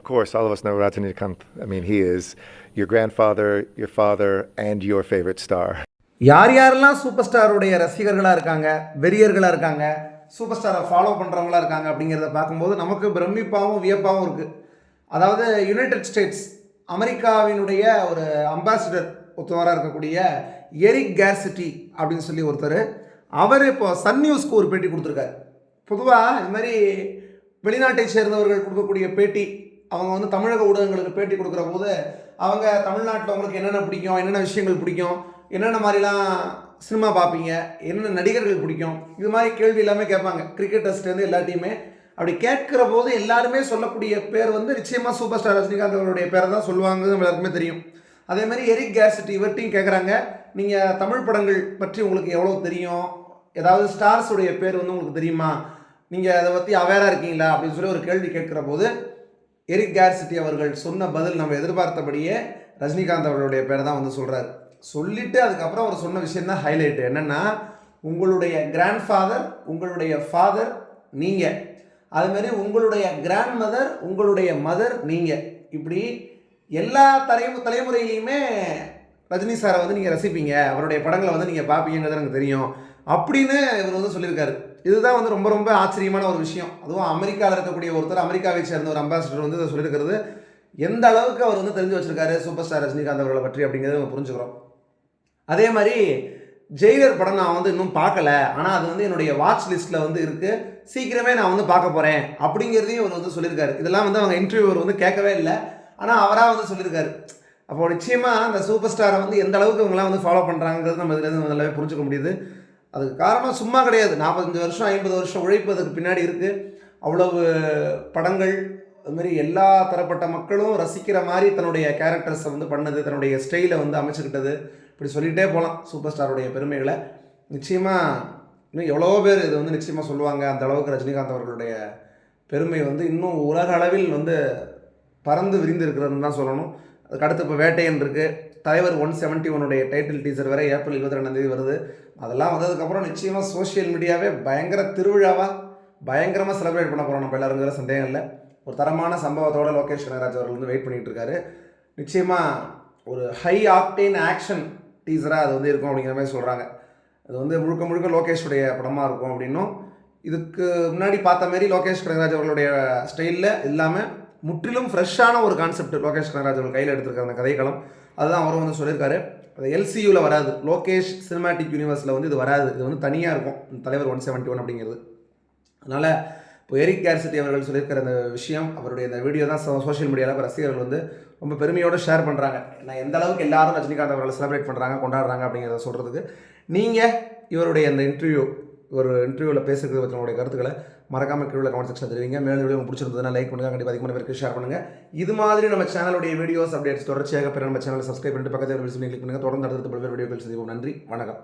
Of course, all of us know Rajinikanth. I mean, he is your grandfather, your father, and your favorite star. யார் யாரெல்லாம் super ஸ்டாருடைய ரசிகர்களாக இருக்காங்க, வெறியர்களாக இருக்காங்க, super ஸ்டாரை follow பண்ணுறவங்களா இருக்காங்க அப்படிங்கிறத பார்க்கும்போது நமக்கு பிரமிப்பாகவும் வியப்பாகவும் இருக்குது. அதாவது யுனைடெட் ஸ்டேட்ஸ் அமெரிக்காவினுடைய ஒரு அம்பாசிடர் ஒருத்தவராக இருக்கக்கூடிய எரிக் கேர்சிட்டி அப்படின்னு சொல்லி ஒருத்தர், அவர் இப்போ சன் நியூஸ்க்கு ஒரு பேட்டி கொடுத்துருக்காரு. பொதுவாக இது மாதிரி வெளிநாட்டை சேர்ந்தவர்கள் கொடுக்கக்கூடிய பேட்டி, அவங்க வந்து தமிழக ஊடகங்களுக்கு பேட்டி கொடுக்குற போது அவங்க தமிழ்நாட்டில் அவங்களுக்கு என்னென்ன பிடிக்கும், என்னென்ன விஷயங்கள் பிடிக்கும், என்னென்ன மாதிரிலாம் சினிமா பார்ப்பீங்க, என்னென்ன நடிகர்கள் பிடிக்கும், இது மாதிரி கேள்வி எல்லாமே கேட்பாங்க. கிரிக்கெட்டர்ஸ்லேருந்து எல்லாத்தையுமே அப்படி கேட்குற போது எல்லாருமே சொல்லக்கூடிய பேர் வந்து நிச்சயமாக சூப்பர் ஸ்டார் ரஜினிகாந்த் அவருடைய பேரை தான் சொல்லுவாங்க, எல்லாருக்குமே தெரியும். அதே மாதிரி எரிக் கேர்சிட்டி இவர்ட்டையும் கேட்குறாங்க, நீங்கள் தமிழ் படங்கள் பற்றி உங்களுக்கு எவ்வளோ தெரியும், ஏதாவது ஸ்டார்ஸுடைய பேர் வந்து உங்களுக்கு தெரியுமா, நீங்கள் அதை பற்றி அவேராக இருக்கீங்களா அப்படின்னு சொல்லி ஒரு கேள்வி கேட்குற போது எரிக் கேர்சிட்டி அவர்கள் சொன்ன பதில் நம்ம எதிர்பார்த்தபடியே ரஜினிகாந்த் அவர்களுடைய பேரை தான் வந்து சொல்கிறார். சொல்லிவிட்டு அதுக்கப்புறம் அவர் சொன்ன விஷயம் தான் ஹைலைட்டு. என்னென்னா, உங்களுடைய கிராண்ட்ஃபாதர், உங்களுடைய ஃபாதர் நீங்கள், அதுமாரி உங்களுடைய கிராண்ட் மதர், உங்களுடைய மதர் நீங்கள், இப்படி எல்லா தலைமுறையிலையுமே ரஜினி சாரை வந்து நீங்கள் ரசிப்பீங்க, அவருடைய படங்களை வந்து நீங்கள் பார்ப்பீங்கிறது எனக்கு தெரியும் அப்படின்னு இவர் வந்து சொல்லியிருக்காரு. இதுதான் வந்து ரொம்ப ரொம்ப ஆச்சரியமான ஒரு விஷயம். அதுவும் அமெரிக்காவில் இருக்கக்கூடிய ஒருத்தர், அமெரிக்காவை சேர்ந்த ஒரு அம்பாசிடர் வந்து இதை சொல்லியிருக்கிறது எந்த அளவுக்கு அவர் வந்து தெரிஞ்சு வச்சிருக்காரு சூப்பர் ஸ்டார் ரஜினிகாந்த் அவர்களை பற்றி அப்படிங்கிறத நம்ம புரிஞ்சுக்கிறோம். அதே மாதிரி ஜெயிலர் படம் நான் வந்து இன்னும் பார்க்கல, ஆனால் அது வந்து என்னுடைய வாட்ச் லிஸ்ட்டில் வந்து இருக்குது, சீக்கிரமே நான் வந்து பார்க்க போகிறேன் அப்படிங்கிறதையும் அவர் வந்து சொல்லியிருக்காரு. இதெல்லாம் வந்து அவங்க இன்டர்வியூவர் வந்து கேட்கவே இல்லை, ஆனால் அவராக வந்து சொல்லியிருக்காரு. அப்போ நிச்சயமாக அந்த சூப்பர் ஸ்டாரை வந்து எந்த அளவுக்கு இவங்களாம் வந்து ஃபாலோ பண்ணுறாங்கிறது நம்ம இதில் நல்லாவே புரிஞ்சுக்க முடியுது. அதுக்கு காரணம் சும்மா கிடையாது, 45 வருஷம் 50 வருஷம் உழைப்பு அதுக்கு பின்னாடி இருக்குது. அவ்வளவு படங்கள், அதுமாரி எல்லா தரப்பட்ட மக்களும் ரசிக்கிற மாதிரி தன்னுடைய கேரக்டர்ஸை வந்து பண்ணது, தன்னுடைய ஸ்டைலை வந்து அமைச்சுக்கிட்டது, இப்படி சொல்லிகிட்டே போகலாம் சூப்பர் ஸ்டாருடைய பெருமைகளை. நிச்சயமாக இன்னும் எவ்வளோ பேர் இது வந்து நிச்சயமாக சொல்லுவாங்க. அந்த அளவுக்கு ரஜினிகாந்த் அவர்களுடைய பெருமை வந்து இன்னும் உலக அளவில் வந்து பறந்து விரிந்து இருக்கிறதுன்னு தான் சொல்லணும். அதுக்கு அடுத்து இப்போ வேட்டையன் இருக்குது, தலைவர் 171 டைட்டில் டீசர் வேறு ஏப்ரல் 22 வருது. அதெல்லாம் வந்ததுக்கப்புறம் நிச்சயமாக சோஷியல் மீடியாவே பயங்கர திருவிழாவாக பயங்கரமாக செலிப்ரேட் பண்ண போகிறோம் நம்ம எல்லாருங்கிற சந்தேகம் இல்லை. ஒரு தரமான சம்பவத்தோட லோகேஷ் கனகராஜ் அவர்கள் வந்து வெயிட் பண்ணிகிட்டு இருக்காரு. நிச்சயமாக ஒரு ஹை ஆக்டேன் ஆக்ஷன் டீசராக அது வந்து இருக்கும் அப்படிங்கிற மாதிரி சொல்கிறாங்க. அது வந்து முழுக்க முழுக்க லோகேஷுடைய படமாக இருக்கும் அப்படின்னும், இதுக்கு முன்னாடி பார்த்த மாரி லோகேஷ் கனகராஜ் அவர்களுடைய ஸ்டைலில் இல்லாமல் முற்றிலும் ஃப்ரெஷ்ஷான ஒரு கான்செப்ட் லோகேஷ் கனகராஜ் அவர்கள் கையில் எடுத்திருக்காரு அந்த கதைக்களம். அதுதான் அவர் வந்து சொல்லியிருக்காரு. அது எல்சியூவில் வராது, லோகேஷ் சினிமாட்டிக் யூனிவர்ஸில் வந்து இது வராது, இது வந்து தனியாக இருக்கும் தலைவர் 171 அப்படிங்கிறது. அதனால் இப்போ எரிக் கேர்சிட்டி அவர்கள் சொல்லியிருக்கிற அந்த விஷயம், அவருடைய இந்த வீடியோ தான் சோஷியல் மீடியாவில் ரசிகர்கள் வந்து ரொம்ப பெருமையோடு ஷேர் பண்ணுறாங்க. நான் எந்த அளவுக்கு எல்லாரும் ரஜினிகாந்த் அவர்களை செலிப்ரேட் பண்ணுறாங்க, கொண்டாடுறாங்க அப்படிங்கிறத சொல்கிறதுக்கு. நீங்கள் இவருடைய அந்த இன்டர்வியூவில் பேசுகிறது பற்றினுடைய கருத்துக்களை மறக்காமல் கீழே கமெண்ட் செக்ஷன் தெரிவிங்க. மேலும் வீடியோ உங்களுக்கு பிடிச்சிருந்ததுன்னா லைக் பண்ணுங்கள், கண்டிப்பாக அதிகமான பேருக்கு ஷேர் பண்ணுங்கள். இது மாதிரி நம்ம சேனலுடைய வீடியோஸ் அப்டேட்ஸ் தொடர்ச்சியாக பெற நம்ம சேனலை சப்ஸ்கிரைப் பண்ணிட்டு பக்கத்தில் கிளிக் பண்ணுங்கள். தொடர்ந்து அடுத்த பல்வேறு வீடியோக்கள் செய்வோம். நன்றி, வணக்கம்.